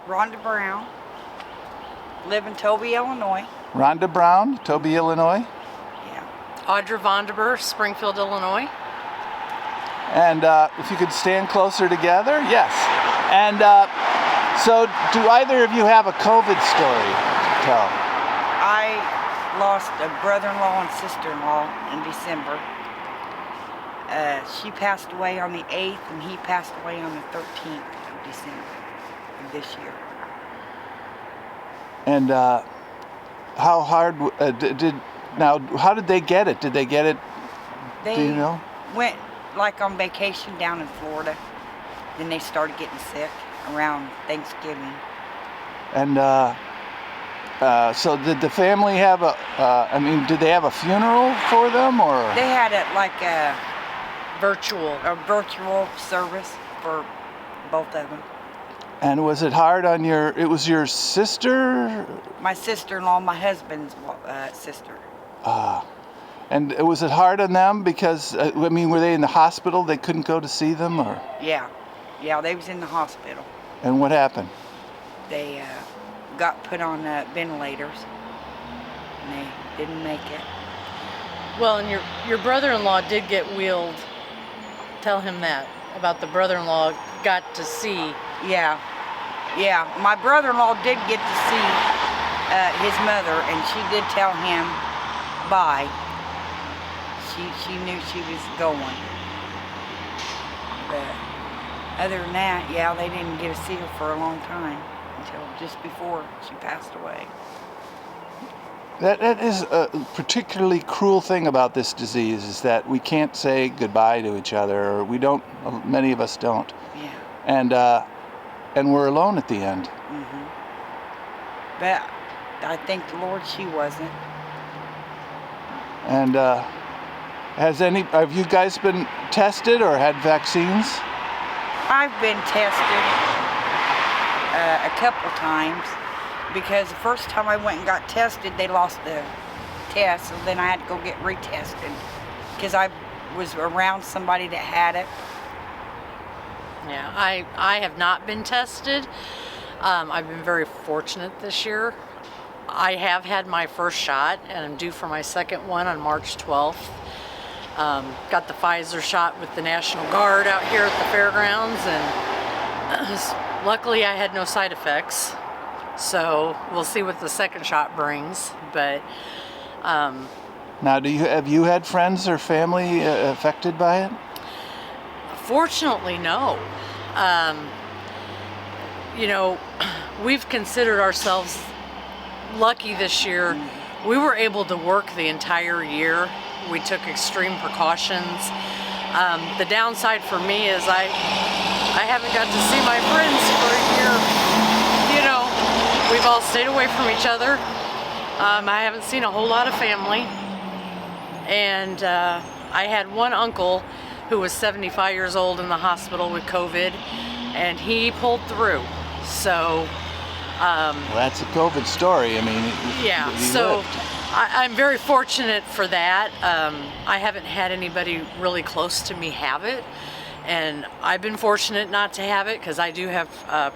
Rhonda Brown. Live in Toby, Illinois. Rhonda Brown, Toby, Illinois. Yeah. Audra Vonderber, Springfield, Illinois. And if you could stand closer together, yes. And so, do either of you have a COVID story to tell? I lost a brother-in-law and sister-in-law in December. She passed away on the 8th, and he passed away on the 13th of December of this year. And how hard how did they get it? Did they get it? They do you know? went like on vacation down in Florida. Then they started getting sick around Thanksgiving. And so did the family have did they have a funeral for them, or? They had a Virtual service for both of them. And was it hard on it was your sister? My sister-in-law, my husband's sister. And was it hard on them because, were they in the hospital? They couldn't go to see them, or? Yeah, they was in the hospital. And what happened? They got put on ventilators, and they didn't make it. Well, and your brother-in-law did get wheeled. Tell him that, about the brother-in-law got to see. Yeah. My brother-in-law did get to see his mother, and she did tell him bye. She knew she was going. But other than that, they didn't get to see her for a long time until just before she passed away. That is a particularly cruel thing about this disease, is that we can't say goodbye to each other, or many of us don't. Yeah. And we're alone at the end. Mm-hmm. But I thank the Lord she wasn't. And have you guys been tested or had vaccines? I've been tested a couple times, because the first time I went and got tested, they lost the test, so then I had to go get retested because I was around somebody that had it. Yeah, I have not been tested. I've been very fortunate this year. I have had my first shot, and I'm due for my second one on March 12th. Got the Pfizer shot with the National Guard out here at the fairgrounds, and luckily I had no side effects. So we'll see what the second shot brings. But now, have you had friends or family affected by it? Fortunately, no. We've considered ourselves lucky this year. We were able to work the entire year. We took extreme precautions. The downside for me is I haven't got to see my friends for a year. We've all stayed away from each other. I haven't seen a whole lot of family. And I had one uncle who was 75 years old in the hospital with COVID, and he pulled through. So well, that's a COVID story. He lived. I'm very fortunate for that. I haven't had anybody really close to me have it, and I've been fortunate not to have it because I do have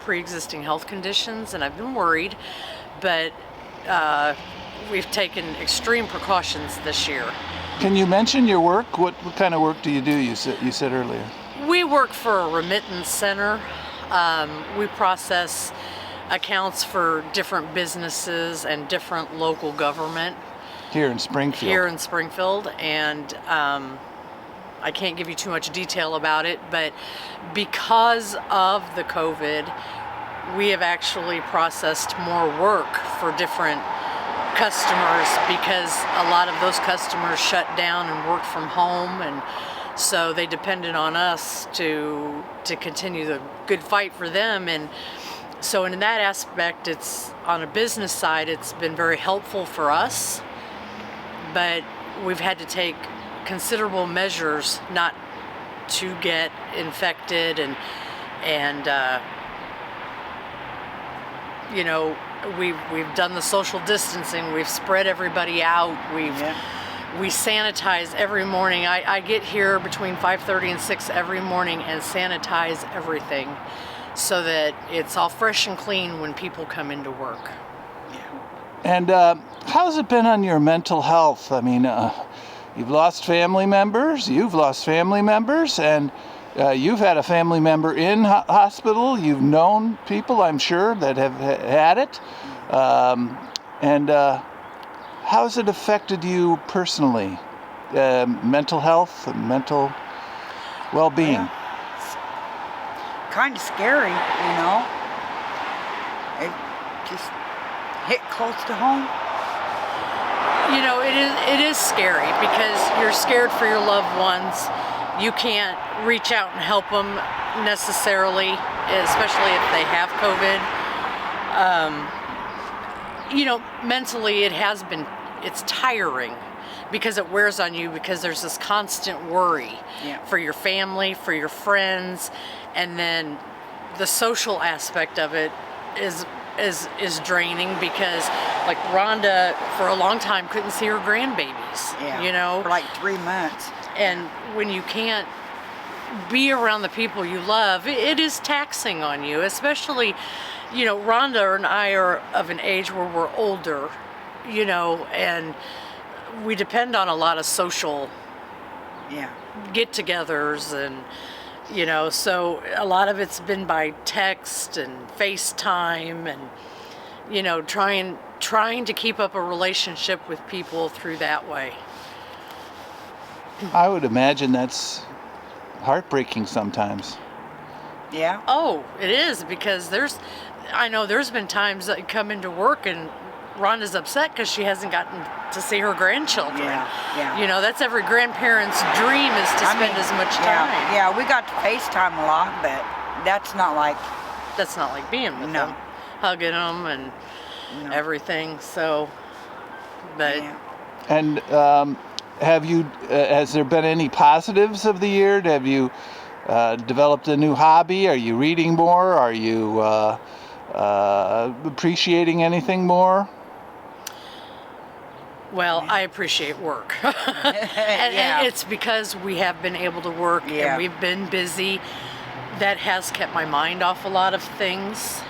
pre-existing health conditions, and I've been worried, but we've taken extreme precautions this year. Can you mention your work? What kind of work do you do? You said earlier. We work for a remittance center. We process accounts for different businesses and different local government. Here in Springfield. And I can't give you too much detail about it, but because of the COVID, we have actually processed more work for different customers because a lot of those customers shut down and worked from home, and so they depended on us to continue the good fight for them. And so in that aspect, it's on a business side, it's been very helpful for us, but we've had to take considerable measures not to get infected, and we've done the social distancing, we've spread everybody out, we sanitize every morning. I get here between 5:30 and 6 every morning and sanitize everything. so that it's all fresh and clean when people come into work. And how's it been on your mental health? I mean, you've lost family members, and you've had a family member in hospital. You've known people, I'm sure, that have had it. And how's it affected you personally? Mental health and mental well-being? Yeah. Kind of scary, you know. It just hit close to home. You know, it is scary because you're scared for your loved ones. You can't reach out and help them necessarily, especially if they have COVID. You know, mentally it's tiring because it wears on you, because there's this constant worry for your family, for your friends, and then the social aspect of it is draining, because like Rhonda for a long time couldn't see her grandbabies, you know, for like 3 months. And when you can't be around the people you love, it is taxing on you, especially, you know, Rhonda and I are of an age where we're older, you know, and we depend on a lot of social get-togethers, and you know, so a lot of it's been by text and FaceTime, and you know, trying to keep up a relationship with people through that way. I would imagine that's heartbreaking sometimes. Yeah. Oh, it is, because I know there's been times that I come into work and Rhonda's upset because she hasn't gotten to see her grandchildren. Yeah. You know, that's every grandparent's dream, is to spend as much time. Yeah, we got to FaceTime a lot, but that's not like being with them, hugging them and everything. So, but and has there been any positives of the year? Have you developed a new hobby? Are you reading more? Are you appreciating anything more? Well, I appreciate work. and it's because we have been able to work and we've been busy. That has kept my mind off a lot of things.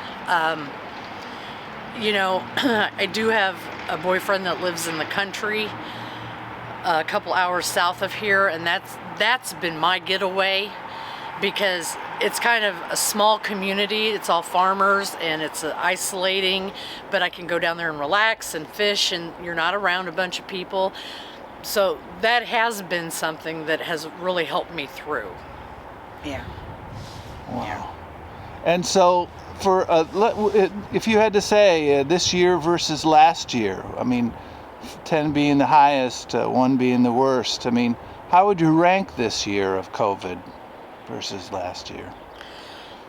You know, I do have a boyfriend that lives in the country, a couple hours south of here, and that's been my getaway, because it's kind of a small community. It's all farmers, and it's isolating, but I can go down there and relax and fish, and you're not around a bunch of people. So that has been something that has really helped me through. Yeah. Wow. Yeah. And so, if you had to say this year versus last year, I mean, 10 being the highest, 1 being the worst, I mean, how would you rank this year of COVID versus last year?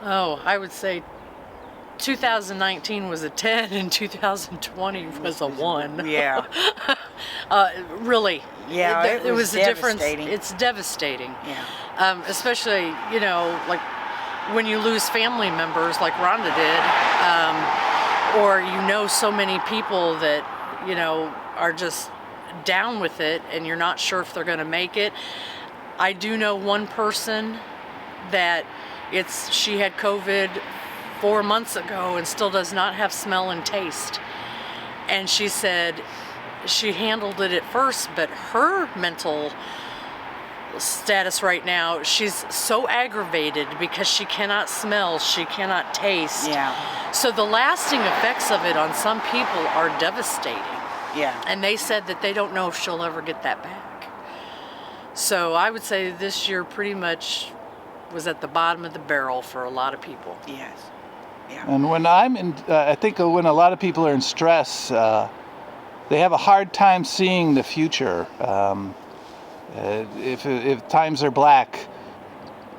Oh, I would say 2019 was a 10 and 2020 was a 1. Yeah. Really. Yeah, it was a difference. devastating. It's devastating. Yeah. Especially, you know, like when you lose family members like Rhonda did, or you know so many people that, you know, are just down with it and you're not sure if they're going to make it. I do know one person that she had COVID 4 months ago and still does not have smell and taste. And she said she handled it at first, but her mental status right now, she's so aggravated because she cannot smell, she cannot taste. Yeah. So the lasting effects of it on some people are devastating. Yeah. And they said that they don't know if she'll ever get that back. So I would say this year pretty much was at the bottom of the barrel for a lot of people. Yes. Yeah. And when I think when a lot of people are in stress, they have a hard time seeing the future. If times are black,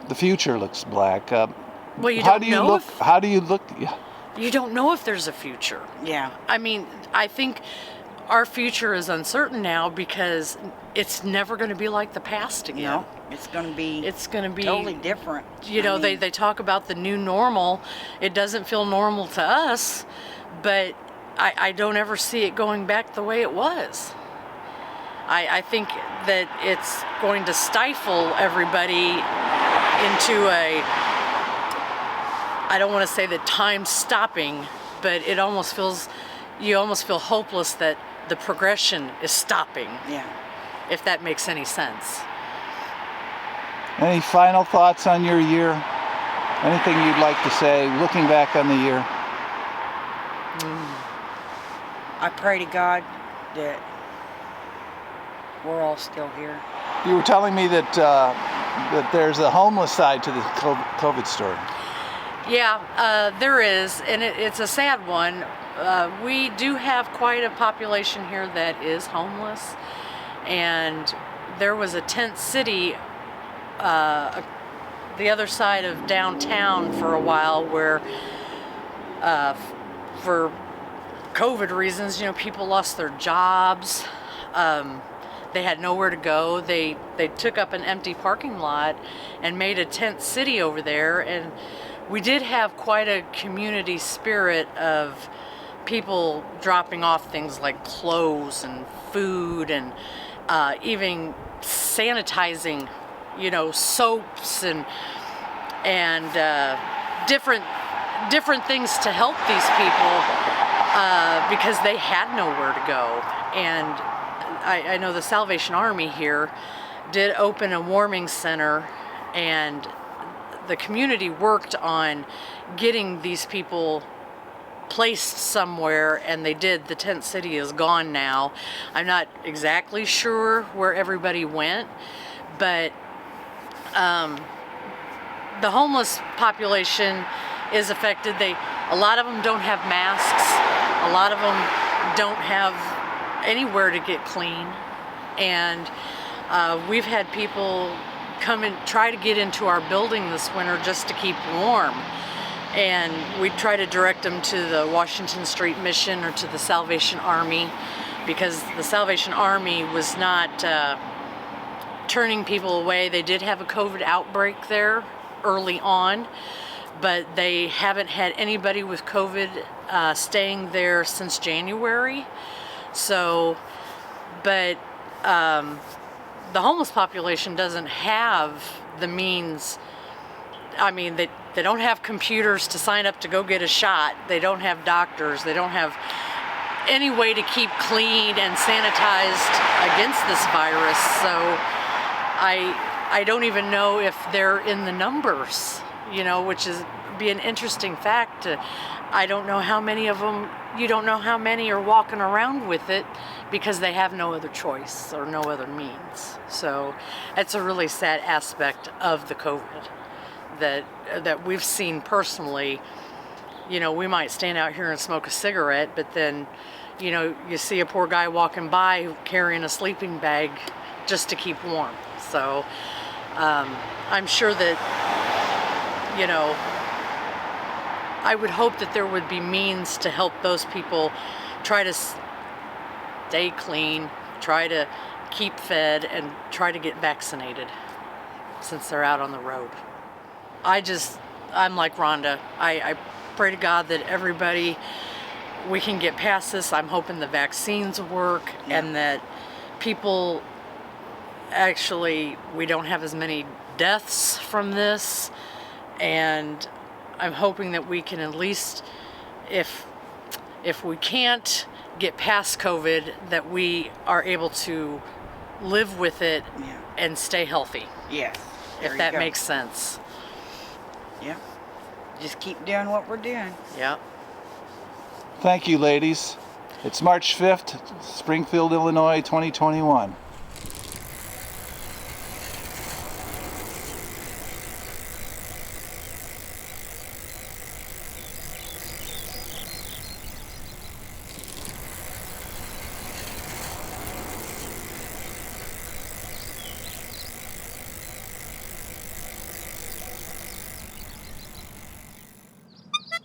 the future looks black. Well, you how don't do you know look? if How do you look? you don't know if there's a future. Yeah. I mean, I think our future is uncertain now because it's never going to be like the past again. No, it's going to be totally different. You know, they talk about the new normal. It doesn't feel normal to us, but I don't ever see it going back the way it was. I think that it's going to stifle everybody into I don't want to say that time's stopping, but it almost feels, you almost feel hopeless that the progression is stopping. Yeah. If that makes any sense. Any final thoughts on your year? Anything you'd like to say looking back on the year? I pray to God that we're all still here. You were telling me that that there's a homeless side to the COVID story. Yeah, there is, and it's a sad one. We do have quite a population here that is homeless, and there was a tent city the other side of downtown for a while where for COVID reasons, people lost their jobs. They had nowhere to go. They took up an empty parking lot and made a tent city over there, and we did have quite a community spirit of people dropping off things like clothes and food and even sanitizing, soaps and different things to help these people because they had nowhere to go. And I know the Salvation Army here did open a warming center, and the community worked on getting these people placed somewhere, and they did. The tent city is gone now. I'm not exactly sure where everybody went, but the homeless population is affected. A lot of them don't have masks. A lot of them don't have anywhere to get clean, and we've had people come and try to get into our building this winter just to keep warm, and we try to direct them to the Washington Street Mission or to the Salvation Army, because the Salvation Army was not turning people away. They did have a COVID outbreak there early on, but they haven't had anybody with COVID staying there since January. So, but the homeless population doesn't have the means. I mean, they don't have computers to sign up to go get a shot. They don't have doctors. They don't have any way to keep clean and sanitized against this virus. So I don't even know if they're in the numbers, which is be an interesting fact. I don't know how many of them, you don't know how many are walking around with it because they have no other choice or no other means. So it's a really sad aspect of the COVID that we've seen personally. We might stand out here and smoke a cigarette, but then, you see a poor guy walking by carrying a sleeping bag just to keep warm. So I'm sure that, I would hope that there would be means to help those people try to stay clean, try to keep fed, and try to get vaccinated since they're out on the road. I'm like Rhonda. I pray to God that we can get past this. I'm hoping the vaccines work, and that people we don't have as many deaths from this, and I'm hoping that we can at least, if we can't get past COVID, that we are able to live with it and stay healthy. Yes. If that makes sense. Yeah. Just keep doing what we're doing. Yeah. Thank you, ladies. It's March 5th, Springfield, Illinois, 2021.